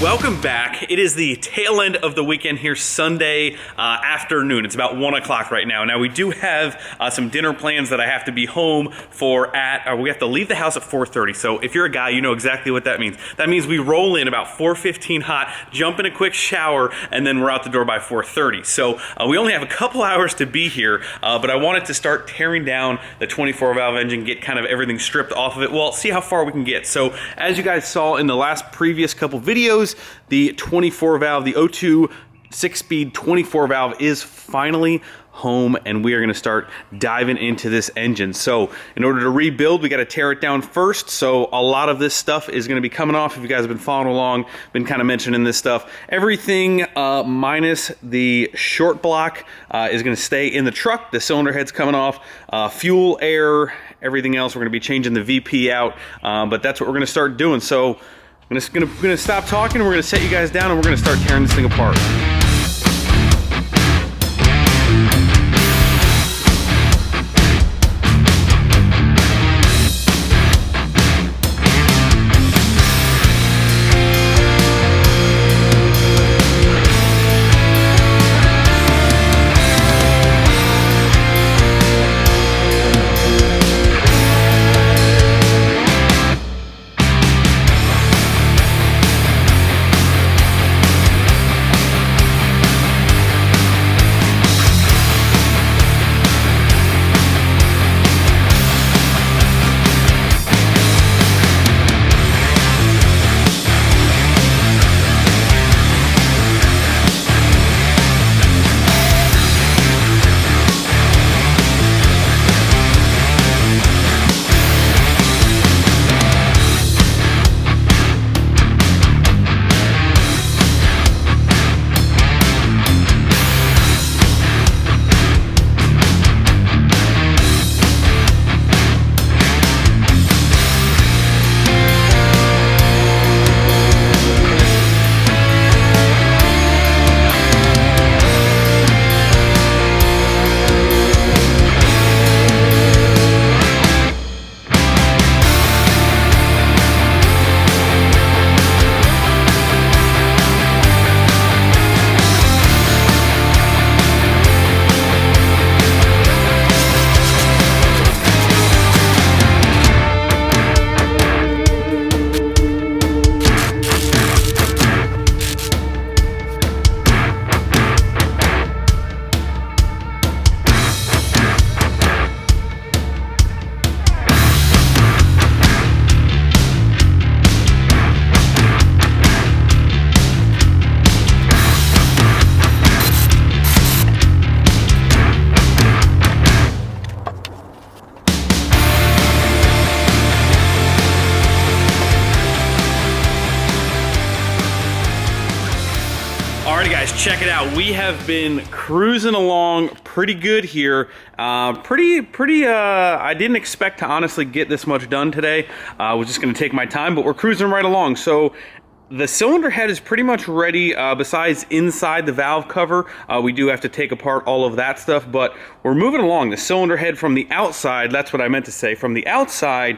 Welcome back. It is the tail end of the weekend here, Sunday afternoon. It's about 1 o'clock right now. Now we do have some dinner plans that I have to be home for we have to leave the house at 4:30. So if you're a guy, you know exactly what that means. That means we roll in about 4:15 hot, jump in a quick shower, and then we're out the door by 4:30. So we only have a couple hours to be here, but I wanted to start tearing down the 24 valve engine, get kind of everything stripped off of it. Well, see how far we can get. So as you guys saw in the previous couple videos, the 24 valve, the O2 6-speed 24 valve is finally home, and we are going to start diving into this engine. So in order to rebuild, we got to tear it down first. So a lot of this stuff is going to be coming off. If you guys have been following along, been kind of mentioning this stuff, everything minus the short block is going to stay in the truck. The cylinder head's coming off, fuel, air, everything else. We're going to be changing the VP out, but that's what we're going to start doing. So I'm gonna stop talking, and we're gonna set you guys down, and we're gonna start tearing this thing apart. Alrighty guys, check it out. We have been cruising along pretty good here. I didn't expect to honestly get this much done today. I was just gonna take my time, but we're cruising right along. So the cylinder head is pretty much ready, besides inside the valve cover. We do have to take apart all of that stuff, but we're moving along. The cylinder head from the outside, that's what I meant to say, from the outside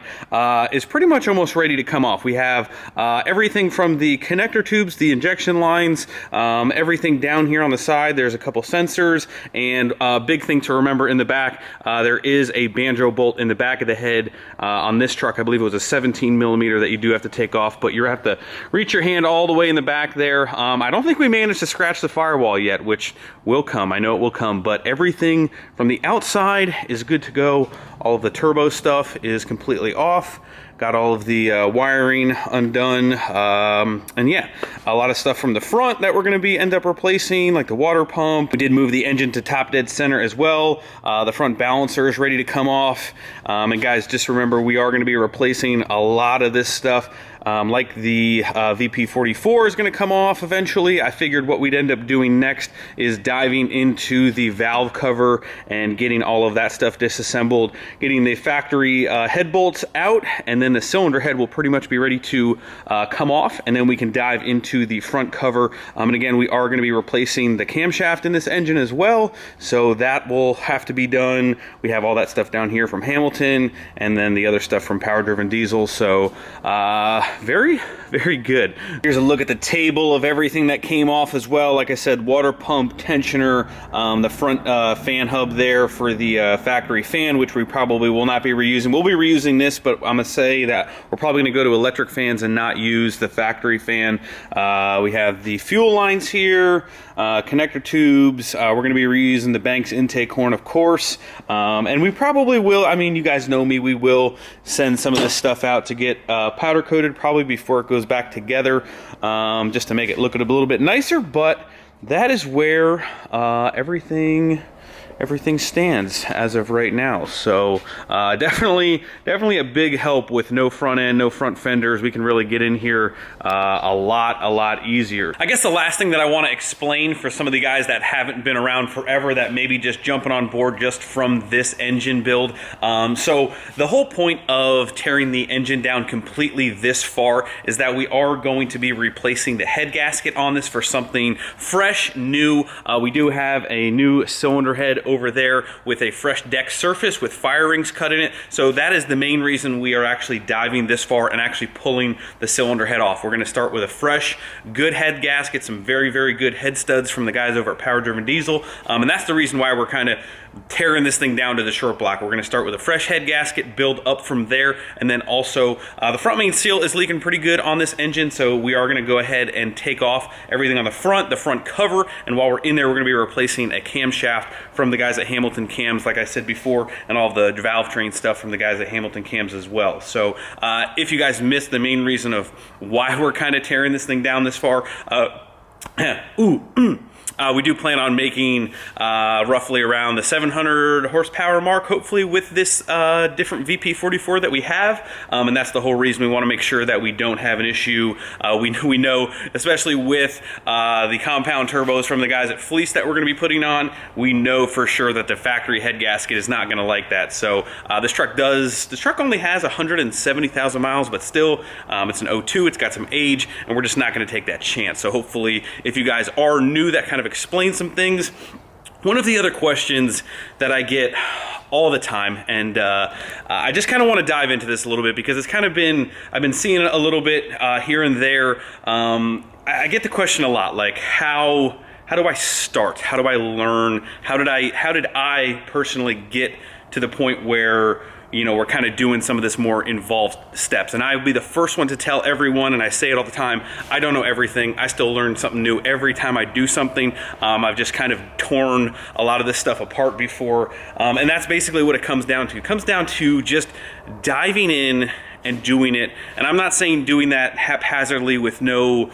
is pretty much almost ready to come off. We have everything from the connector tubes, the injection lines, everything down here on the side. There's a couple sensors, and a big thing to remember in the back, there is a banjo bolt in the back of the head on this truck. I believe it was a 17 millimeter that you do have to take off, but you have to reach your hand all the way in the back there. I don't think we managed to scratch the firewall yet, which will come. I know it will come, but everything from the outside is good to go. All of the turbo stuff is completely off. Got all of the wiring undone, and yeah, a lot of stuff from the front that we're going to end up replacing, like the water pump. We did move the engine to top dead center as well. The front balancer is ready to come off, and guys, just remember, we are going to be replacing a lot of this stuff. Like the VP44 is going to come off eventually. I figured what we'd end up doing next is diving into the valve cover and getting all of that stuff disassembled, getting the factory head bolts out, and then the cylinder head will pretty much be ready to come off, and then we can dive into the front cover. And again, we are going to be replacing the camshaft in this engine as well, so that will have to be done. We have all that stuff down here from Hamilton, and then the other stuff from Power Driven Diesel. So very, very good. Here's a look at the table of everything that came off as well. Like I said, water pump, tensioner, the front fan hub there for the factory fan, which we probably will not be reusing. We'll be reusing this, but I'm gonna say that we're probably gonna go to electric fans and not use the factory fan. We have the fuel lines here, connector tubes. We're gonna be reusing the Banks intake horn, of course. And we probably will, I mean, you guys know me, we will send some of this stuff out to get powder coated probably before it goes back together, just to make it look a little bit nicer. But that is where everything stands as of right now. So definitely a big help with no front end, no front fenders. We can really get in here a lot easier. I guess the last thing that I want to explain for some of the guys that haven't been around forever, that maybe just jumping on board just from this engine build. So the whole point of tearing the engine down completely this far is that we are going to be replacing the head gasket on this for something fresh, new. We do have a new cylinder head over there with a fresh deck surface with fire rings cut in it. So that is the main reason we are actually diving this far and actually pulling the cylinder head off. We're going to start with a fresh, good head gasket, some very good head studs from the guys over at Power Driven Diesel. And that's the reason why we're kind of tearing this thing down to the short block. We're going to start with a fresh head gasket, build up from there, and then also the front main seal is leaking pretty good on this engine, so we are going to go ahead and take off everything on the front cover, and while we're in there, we're going to be replacing a camshaft from the guys at Hamilton Cams, like I said before, and all the valve train stuff from the guys at Hamilton Cams as well. So if you guys missed the main reason of why we're kind of tearing this thing down this far, we do plan on making roughly around the 700 horsepower mark, hopefully with this different VP44 that we have, and that's the whole reason we want to make sure that we don't have an issue. We know, especially with the compound turbos from the guys at Fleece that we're going to be putting on, we know for sure that the factory head gasket is not going to like that. So this truck only has 170,000 miles, but still, it's an 02, it's got some age, and we're just not going to take that chance. So hopefully, if you guys are new, that kind of explain some things. One of the other questions that I get all the time, and I just kind of want to dive into this a little bit because it's kind of been, I've been seeing it a little bit here and there. I get the question a lot, like how do I start? How do I learn? How did I personally get to the point where, you know, we're kind of doing some of this more involved steps? And I would be the first one to tell everyone, and I say it all the time, I don't know everything. I still learn something new every time I do something. I've just kind of torn a lot of this stuff apart before. And that's basically what it comes down to. It comes down to just diving in and doing it. And I'm not saying doing that haphazardly with no,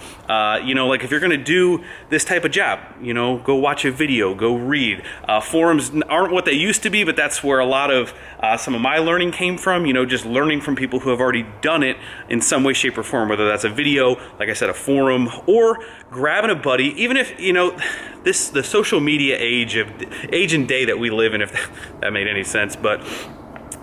you know, like if you're gonna do this type of job, you know, go watch a video, go read. Forums aren't what they used to be, but that's where a lot of some of my learning came from, you know, just learning from people who have already done it in some way, shape, or form, whether that's a video, like I said, a forum, or grabbing a buddy, even if, you know, the social media age and day that we live in, if that made any sense, but,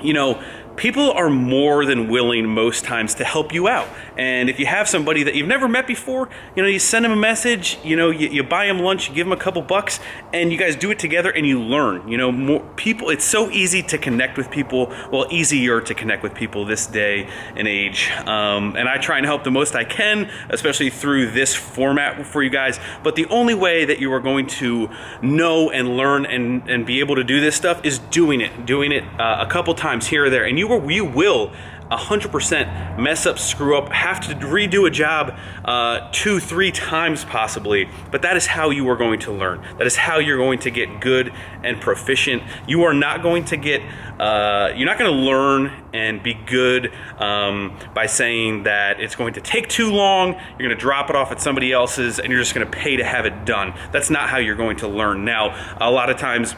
you know, people are more than willing most times to help you out. And if you have somebody that you've never met before, you know, you send them a message, you know, you buy them lunch, you give them a couple bucks, and you guys do it together and you learn. You know, more people, it's so easy to connect with people, well, easier to connect with people this day and age. And I try and help the most I can, especially through this format for you guys. But the only way that you are going to know and learn and be able to do this stuff is doing it a couple times here or there. And you will 100% mess up, screw up, have to redo a job 2-3 times possibly, but that is how you are going to learn. That is how you're going to get good and proficient. You are not going to get, you're not going to learn and be good by saying that it's going to take too long, you're going to drop it off at somebody else's, and you're just going to pay to have it done. That's not how you're going to learn. Now, a lot of times,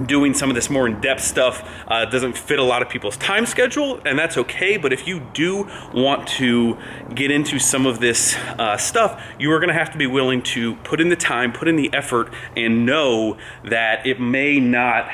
doing some of this more in-depth stuff doesn't fit a lot of people's time schedule, and that's okay. But if you do want to get into some of this stuff, you are going to have to be willing to put in the time, put in the effort, and know that it may not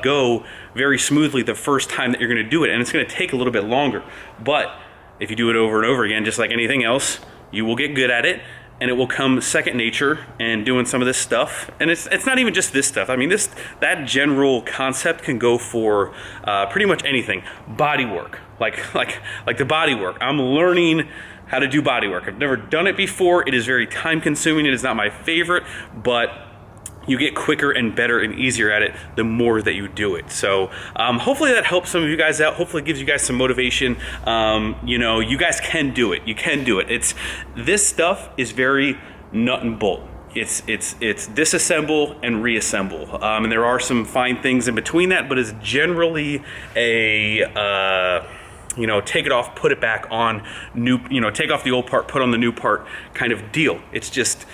go very smoothly the first time that you're going to do it, and it's going to take a little bit longer. But if you do it over and over again, just like anything else, you will get good at it. and it will come second nature and doing some of this stuff. And it's not even just this stuff. I mean, that general concept can go for pretty much anything. Body work, like the body work. I'm learning how to do body work. I've never done it before. It is very time consuming. It is not my favorite, but you get quicker and better and easier at it the more that you do it. So hopefully that helps some of you guys out. Hopefully it gives you guys some motivation. You know, you guys can do it. You can do it. This stuff is very nut and bolt. It's disassemble and reassemble. And there are some fine things in between that, but it's generally a you know, take it off, put it back on, new, you know, take off the old part, put on the new part kind of deal. It's just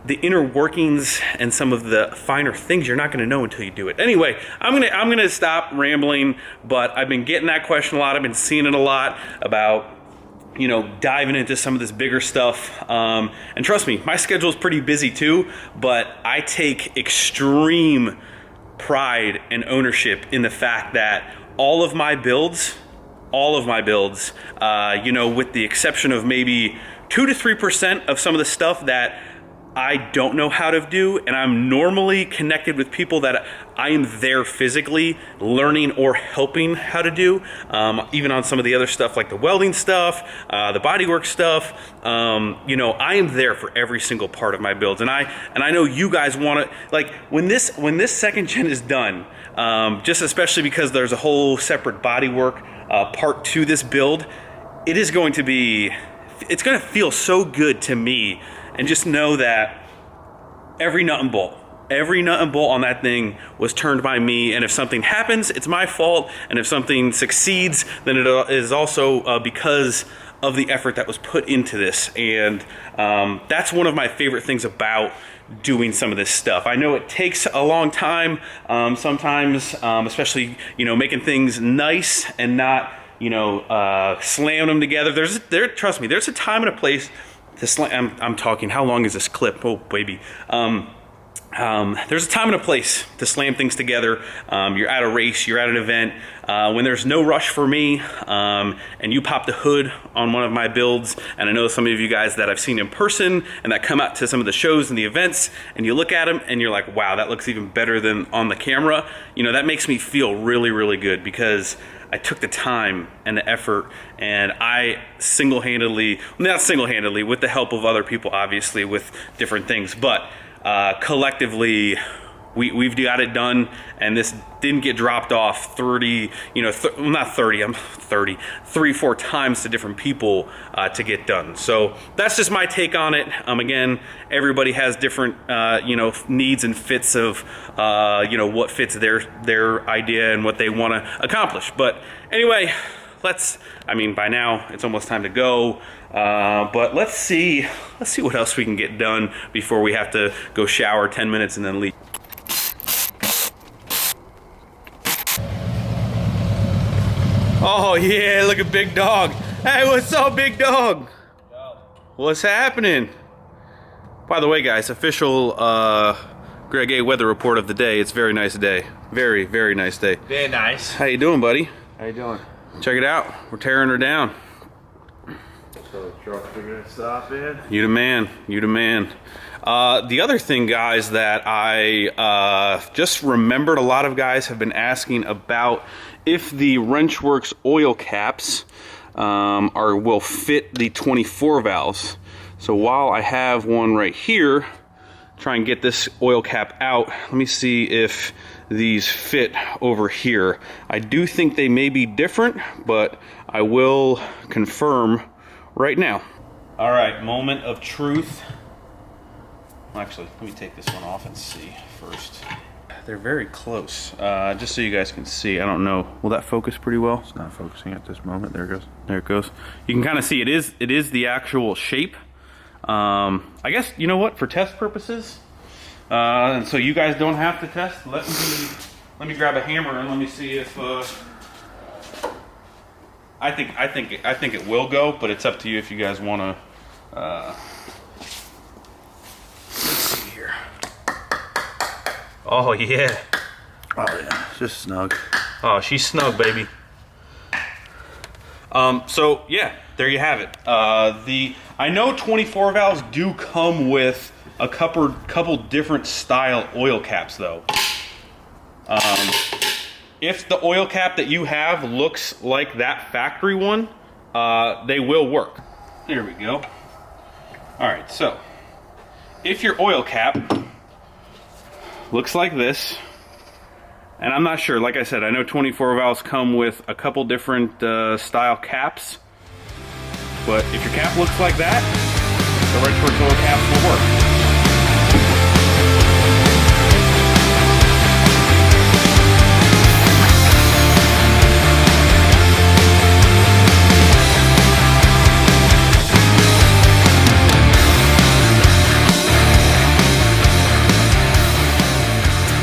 the inner workings and some of the finer things you're not going to know until you do it. Anyway, I'm gonna stop rambling, but I've been getting that question a lot. I've been seeing it a lot about, you know, diving into some of this bigger stuff. And trust me, my schedule is pretty busy too, but I take extreme pride and ownership in the fact that all of my builds, you know, with the exception of maybe 2 to 3% of some of the stuff that I don't know how to do, and I'm normally connected with people that I am there physically learning or helping how to do, even on some of the other stuff like the welding stuff, the bodywork stuff. You know, I am there for every single part of my builds, and I know you guys want to, like, when this second gen is done, just especially because there's a whole separate bodywork part to this build, it is going to be, it's going to feel so good to me. And just know that every nut and bolt on that thing was turned by me. And if something happens, it's my fault. And if something succeeds, then it is also because of the effort that was put into this. And that's one of my favorite things about doing some of this stuff. I know it takes a long time sometimes, especially, you know, making things nice and not, you know, slamming them together. Trust me, there's a time and a place to slam. I'm talking, how long is this clip? Oh, baby. There's a time and a place to slam things together. You're at a race, you're at an event, when there's no rush for me, and you pop the hood on one of my builds, and I know some of you guys that I've seen in person and that come out to some of the shows and the events, and you look at them and you're like, wow, that looks even better than on the camera. You know, that makes me feel really, really good, because I took the time and the effort, and I single-handedly, not single-handedly, with the help of other people, obviously, with different things, but collectively, we've got it done, and this didn't get dropped off 30, you know, not 30, I'm 30, 3-4 times to different people to get done. So that's just my take on it. Again, everybody has different, you know, needs and fits of, you know, what fits their idea and what they want to accomplish. But anyway, I mean, by now it's almost time to go. But let's see what else we can get done before we have to go shower 10 minutes and then leave. Oh yeah, look at Big Dog. Hey, what's up, Big Dog? Yo. What's happening? By the way, guys, official GREGA weather report of the day. It's a very nice day. Very, very nice day. Very nice. How you doing, buddy? How you doing? Check it out. We're tearing her down. So the trucks are gonna stop in. You the man. You the man. The other thing, guys, that I just remembered, a lot of guys have been asking about if the Wrenchworks oil caps will fit the 24 valves. So while I have one right here, try and get this oil cap out, let me see if these fit over here. I do think they may be different, but I will confirm right now. All right, moment of truth. Actually, let me take this one off and see first. They're very close. Just so you guys can see, I don't know. Will that focus pretty well? It's not focusing at this moment. There it goes. There it goes. You can kind of see it is the actual shape. I guess, you know what, for test purposes, and so you guys don't have to test, let me grab a hammer and let me see if I think it will go, but it's up to you if you guys want to. Let's see here. Oh yeah. Oh yeah, it's just snug. Oh, she's snug, baby. So yeah, there you have it. I know 24 valves do come with a couple different style oil caps though. If the oil cap that you have looks like that factory one, they will work. There we go. All right, so if your oil cap looks like this, and I'm not sure, like I said, I know 24 valves come with a couple different style caps, but if your cap looks like that, the Wrenchworks oil caps will work.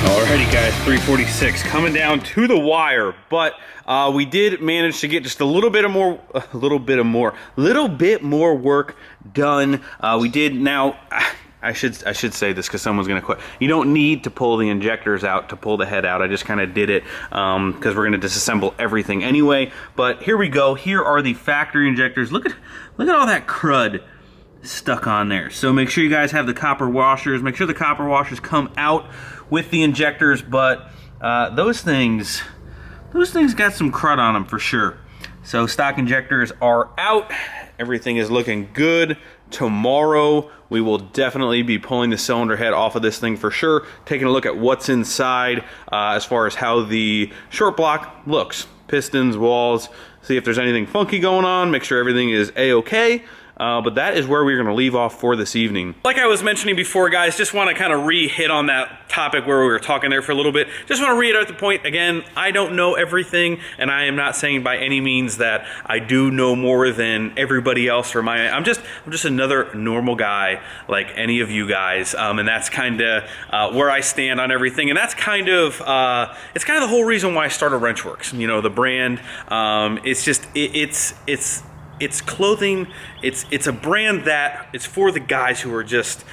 Alrighty guys, 346 coming down to the wire, but we did manage to get just a little bit more work done. We did now. I should say this because someone's gonna quit. You don't need to pull the injectors out to pull the head out. I just kind of did it because we're gonna disassemble everything anyway. But here we go. Here are the factory injectors. Look at all that crud stuck on there. So make sure you guys have the copper washers. Make sure the copper washers come out with the injectors, but those things got some crud on them for sure. So stock injectors are out. Everything is looking good. Tomorrow we will definitely be pulling the cylinder head off of this thing for sure, taking a look at what's inside as far as how the short block looks. Pistons, walls, see if there's anything funky going on, make sure everything is a-okay. But that is where we're going to leave off for this evening. Like I was mentioning before, guys, just want to kind of re-hit on that topic where we were talking there for a little bit. Just want to reiterate the point again. I don't know everything, and I am not saying by any means that I do know more than everybody else. Or I'm just another normal guy like any of you guys, and that's kind of where I stand on everything. And that's kind of it's kind of the whole reason why I started Wrenchworks. You know, the brand. It's just it's clothing. It's a brand that it's for the guys who are just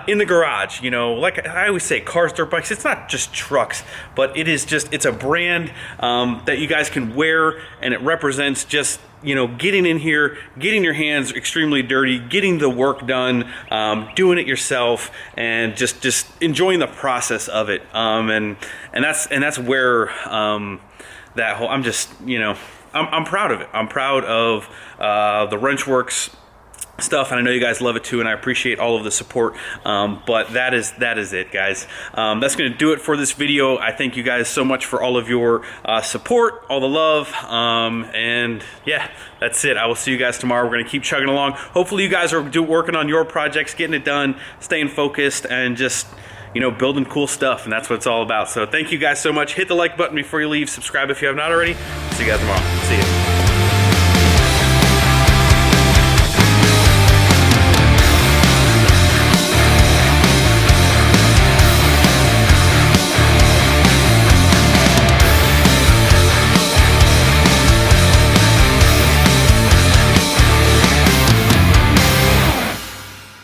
in the garage. You know, like I always say, cars, dirt bikes. It's not just trucks, but it's a brand that you guys can wear, and it represents just, you know, getting in here, getting your hands extremely dirty, getting the work done, doing it yourself, and just enjoying the process of it. And that's where that whole, I'm just, you know, I'm proud of it. I'm proud of the Wrenchworks stuff, and I know you guys love it too, and I appreciate all of the support. But that is it, guys. That's going to do it for this video. I thank you guys so much for all of your support, all the love, and yeah, that's it. I will see you guys tomorrow. We're going to keep chugging along. Hopefully you guys are working on your projects, getting it done, staying focused, and just, you know, building cool stuff, and that's what it's all about. So thank you guys so much. Hit the like button before you leave. Subscribe if you have not already. See you guys tomorrow. See you.